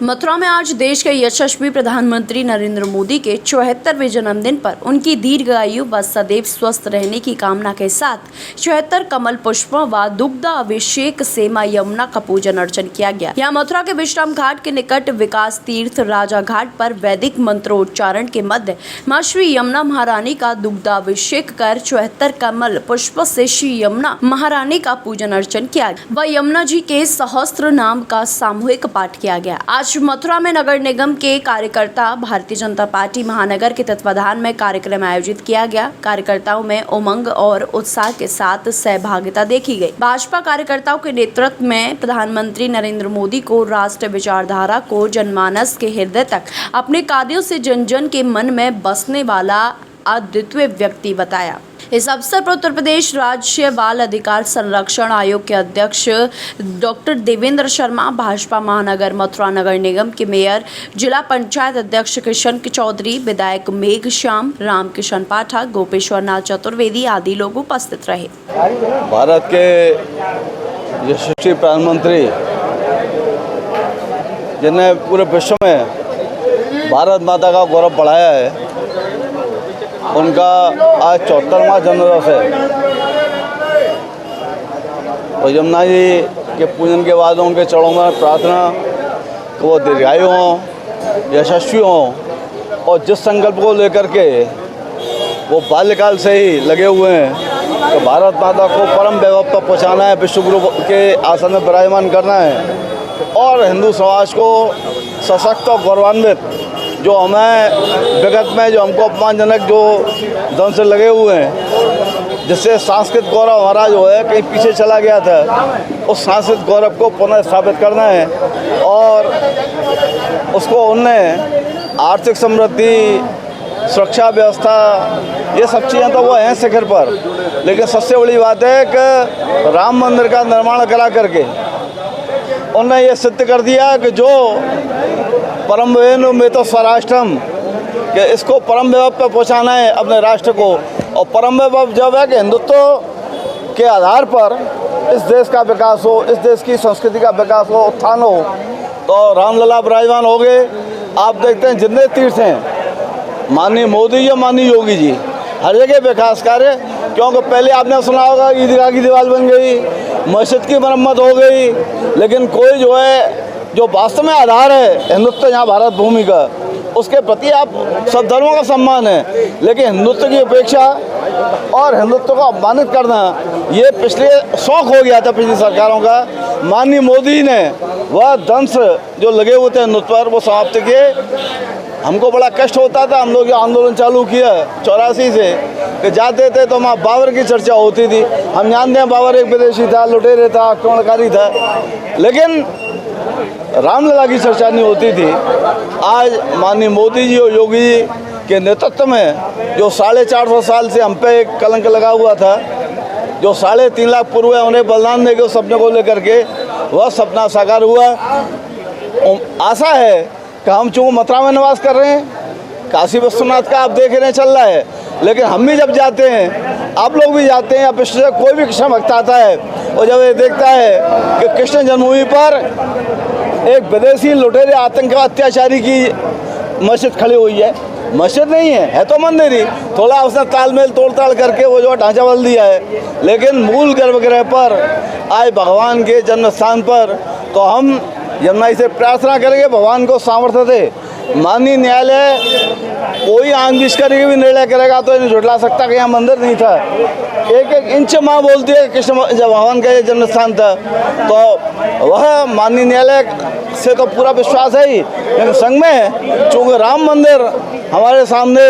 मथुरा में आज देश के यशस्वी प्रधानमंत्री नरेंद्र मोदी के 74वें जन्मदिन पर उनकी दीर्घायु व सदैव स्वस्थ रहने की कामना के साथ 74 कमल पुष्पों व दुग्ध अभिषेक से मां यमुना का पूजन अर्चन किया गया। यहाँ मथुरा के विश्राम घाट के निकट विकास तीर्थ राजा घाट पर वैदिक मंत्रोच्चारण के मध्य मां श्री यमुना महारानी का दुग्धाभिषेक कर 74 कमल पुष्प से श्री यमुना महारानी का पूजन अर्चन किया व यमुना जी के सहस्त्र नाम का सामूहिक पाठ किया गया। आज मथुरा में नगर निगम के कार्यकर्ता भारतीय जनता पार्टी महानगर के तत्वाधान में कार्यक्रम आयोजित किया गया। कार्यकर्ताओं में उमंग और उत्साह के साथ सहभागिता देखी गई। भाजपा कार्यकर्ताओं के नेतृत्व में प्रधानमंत्री नरेंद्र मोदी को राष्ट्रीय विचारधारा को जनमानस के हृदय तक अपने कादियों से जन जन के मन में बसने वाला अद्वितीय व्यक्ति बताया। इस अवसर पर उत्तर प्रदेश राज्य बाल अधिकार संरक्षण आयोग के अध्यक्ष डॉक्टर देवेंद्र शर्मा, भाजपा महानगर मथुरा नगर निगम के मेयर, जिला पंचायत अध्यक्ष किशन चौधरी, विधायक मेघ श्याम, राम किशन पाठक, गोपेश्वर नाथ चतुर्वेदी आदि लोग उपस्थित रहे। भारत के यशस्वी प्रधानमंत्री जिन्हें पूरे विश्व में भारत माता का गौरव बढ़ाया है, उनका आज 74वां जन्मदिवस है। और यमुना जी के पूजन के बाद उनके चरणों में प्रार्थना कि वो दीर्घायु हों, यशस्वी हों और जिस संकल्प को लेकर के वो बाल्यकाल से ही लगे हुए हैं तो भारत माता को परम वैभव तक पहुँचाना है, विश्व गुरु के आसन में विराजमान करना है और हिंदू समाज को सशक्त और गौरवान्वित जो हमें विगत में जो हमको अपमानजनक जो दंश से लगे हुए हैं, जिससे सांस्कृतिक गौरव हमारा जो है कहीं पीछे चला गया था, उस सांस्कृतिक गौरव को पुनः स्थापित करना है और उसको उनने आर्थिक समृद्धि, सुरक्षा व्यवस्था, ये सब चीज़ें तो वो हैं शिखर पर, लेकिन सबसे बड़ी बात है कि राम मंदिर का निर्माण करा करके उन्होंने ये सिद्ध कर दिया कि जो परम वैभव में तो स्वराष्ट्रम कि इसको परम वैभव पर पहुँचाना है अपने राष्ट्र को। और परम वैभव जब है कि हिंदुत्व के आधार पर इस देश का विकास हो, इस देश की संस्कृति का विकास हो, उत्थान हो, तो रामलला विराजमान हो गए। आप देखते हैं जितने तीर्थ हैं, माननीय मोदी जी, माननीय योगी जी, हर जगह विकास कार्य, क्योंकि पहले आपने सुना होगा ईदगाह की दीवार बन गई, मस्जिद की मरम्मत हो गई, लेकिन कोई जो है जो वास्तव में आधार है हिंदुत्व यहाँ भारत भूमि का, उसके प्रति आप सब धर्मों का सम्मान है, लेकिन हिंदुत्व की उपेक्षा और हिंदुत्व को अपमानित करना ये पिछले शौक हो गया था पिछली सरकारों का। माननीय मोदी ने वह दंश जो लगे हुए थे हिंदुत्व पर वो समाप्त किए। हमको बड़ा कष्ट होता था, हम लोग ये आंदोलन चालू किया 84 से कि जाते थे तो वहाँ बाबर की चर्चा होती थी। हम जानते हैं बाबर एक विदेशी था, लुटेरे था, आक्रमणकारी था, लेकिन रामलला की चर्चा नहीं होती थी। आज माननीय मोदी जी और योगी जी के नेतृत्व में जो 450 साल से हम पे एक कलंक लगा हुआ था, जो 3.5 लाख पूर्व उन्हें बलिदान देके उस सपने को लेकर के वह सपना साकार हुआ। आशा है कि हम चूँकि मथुरा में निवास कर रहे हैं, काशी विश्वनाथ का आप देख रहे हैं चल रहा है, लेकिन हम भी जब जाते हैं, आप लोग भी जाते हैं या विश्व से कोई भी कृष्ण भक्त आता है और जब ये देखता है कि कृष्ण जन्मभूमि पर एक विदेशी लुटेरे आतंकवाद अत्याचारी की मस्जिद खड़ी हुई है, मस्जिद नहीं है तो मंदिर ही, थोड़ा उसने तालमेल तोड़-ताड़ करके वो जो ढांचा बदल दिया है, लेकिन मूल गर्भगृह पर आज भगवान के जन्म स्थान पर तो हम यमुना से प्रार्थना करेंगे भगवान को सामर्थ्य दे। माननीय न्यायालय कोई आंच करके भी निर्णय करेगा तो इन्हें झुठला सकता कि यहाँ मंदिर नहीं था। एक इंच माँ बोलती है कृष्ण जब भगवान का जन्म स्थान था, तो वह माननीय न्यायालय से तो पूरा विश्वास है ही, लेकिन संग में चूँकि राम मंदिर हमारे सामने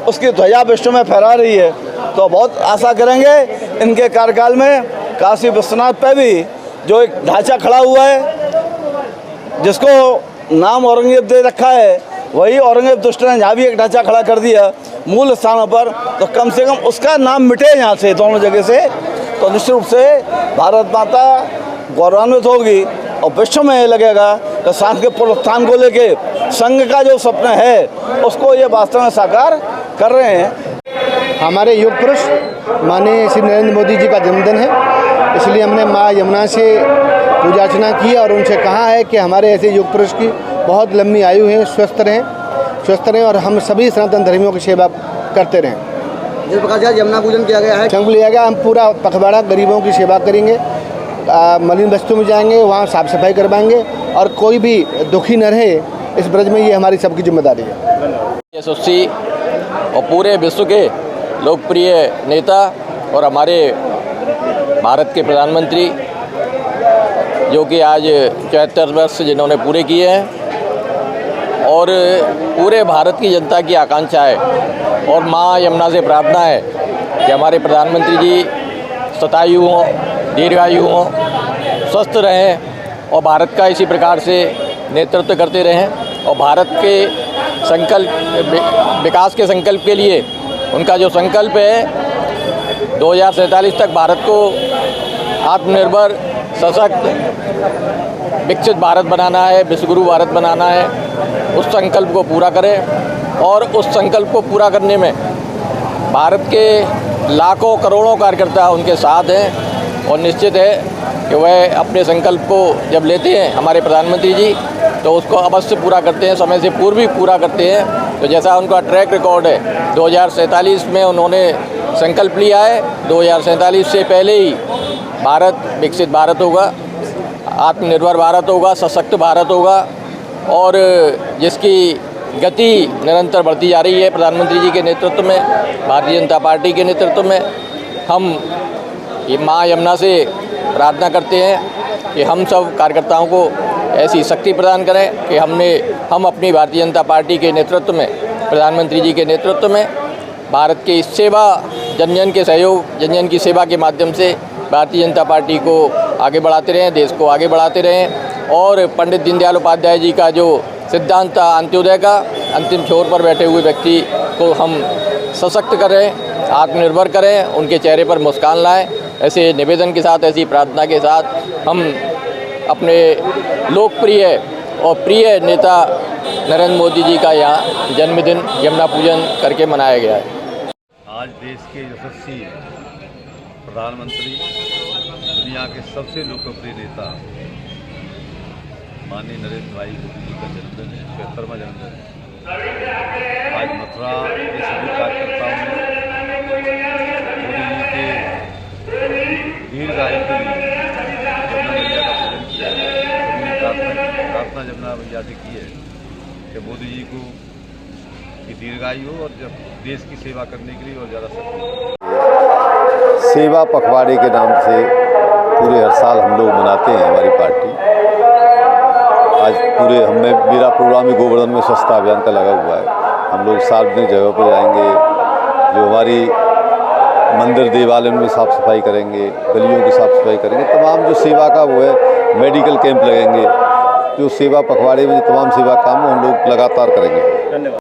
उसकी ध्वजा विश्व में फहरा रही है, तो बहुत आशा करेंगे इनके कार्यकाल में काशी विश्वनाथ पर भी जो एक ढांचा खड़ा हुआ है जिसको नाम औरंगजेब दे रखा है, वही औरंगजेब दुष्ट ने जहाँ भी एक ढांचा खड़ा कर दिया मूल स्थानों पर, तो कम से कम उसका नाम मिटे यहाँ से, दोनों जगह से, तो निश्चित रूप से भारत माता गौरवान्वित होगी और विश्व में ये लगेगा कि सांस्कृतिक पुनरुत्थान को लेके संघ का जो सपना है उसको ये वास्तव में साकार कर रहे हैं। हमारे युग पुरुष माननीय श्री नरेंद्र मोदी जी का जन्मदिन है, इसलिए हमने माँ यमुना से पूजा अर्चना की और उनसे कहा है कि हमारे ऐसे युग पुरुष की बहुत लंबी आयु है, स्वस्थ रहें और हम सभी सनातन धर्मियों की सेवा करते रहें। जिस प्रकार से यमुना पूजन किया गया है, संकल्प लिया गया, हम पूरा पखवाड़ा गरीबों की सेवा करेंगे, मलिन बस्तियों में जाएंगे, वहाँ साफ सफाई करवाएंगे और कोई भी दुखी न रहे इस ब्रज में, ये हमारी सबकी जिम्मेदारी है। यशस्वी और पूरे विश्व के लोकप्रिय नेता और हमारे भारत के प्रधानमंत्री, जो कि आज 74 वर्ष जिन्होंने पूरे किए हैं और पूरे भारत की जनता की आकांक्षा है और माँ यमुना से प्रार्थना है कि हमारे प्रधानमंत्री जी शतायु हों, दीर्घायु हों, स्वस्थ रहें और भारत का इसी प्रकार से नेतृत्व करते रहें और भारत के संकल्प, विकास के संकल्प के लिए उनका जो संकल्प है 2047 तक भारत को आत्मनिर्भर, सशक्त, विकसित भारत बनाना है, विश्वगुरु भारत बनाना है, उस संकल्प को पूरा करें और उस संकल्प को पूरा करने में भारत के लाखों करोड़ों कार्यकर्ता उनके साथ हैं और निश्चित है कि वह अपने संकल्प को जब लेते हैं हमारे प्रधानमंत्री जी तो उसको अवश्य पूरा करते हैं, समय से पूर्व भी पूरा करते हैं। तो जैसा उनका ट्रैक रिकॉर्ड है 2047 में उन्होंने संकल्प लिया है, 2047 से पहले ही भारत विकसित भारत होगा, आत्मनिर्भर भारत होगा, सशक्त भारत होगा और जिसकी गति निरंतर बढ़ती जा रही है प्रधानमंत्री जी के नेतृत्व में, भारतीय जनता पार्टी के नेतृत्व में। हम ये माँ यमुना से प्रार्थना करते हैं कि हम सब कार्यकर्ताओं को ऐसी शक्ति प्रदान करें कि हम अपनी भारतीय जनता पार्टी के नेतृत्व में, प्रधानमंत्री जी के नेतृत्व में भारत की सेवा, जन जन के सहयोग, जन जन की सेवा के माध्यम से भारतीय जनता पार्टी को आगे बढ़ाते रहें, देश को आगे बढ़ाते रहें और पंडित दीनदयाल उपाध्याय जी का जो सिद्धांत था अंत्योदय का, अंतिम छोर पर बैठे हुए व्यक्ति को हम सशक्त करें, आत्मनिर्भर करें, उनके चेहरे पर मुस्कान लाएं। ऐसे निवेदन के साथ, ऐसी प्रार्थना के साथ हम अपने लोकप्रिय और प्रिय नेता नरेंद्र मोदी जी का यहाँ जन्मदिन यमुना पूजन करके मनाया गया है। आज देश के यशस्वी प्रधानमंत्री, दुनिया के सबसे लोकप्रिय नेता माननीय नरेंद्र भाई मोदी जी का जन्मदिन है, 75वां जन्मदिन है। आज मथुरा के सभी कार्यकर्ताओं ने मोदी जी के दीर्घ आयु के लिए यमुना मैया का पूजन किया है। सभी ने प्रार्थना यमुना मैया से की है कि मोदी जी को की दीर्घायु हो और जब देश की सेवा करने के लिए और ज़्यादा शक्ति। सेवा पखवाड़े के नाम से पूरे हर साल हम लोग मनाते हैं, हमारी पार्टी। आज पूरे मेरा प्रोग्राम ही गोवर्धन में स्वच्छता अभियान का लगा हुआ है। हम लोग सार्वजनिक जगह पर जाएंगे, जो हमारी मंदिर देवालय में साफ़ सफाई करेंगे, गलियों की साफ़ सफाई करेंगे, तमाम जो सेवा का वो है, मेडिकल कैंप लगेंगे, जो सेवा पखवाड़े में जो तमाम सेवा काम हम लोग लगातार करेंगे। धन्यवाद।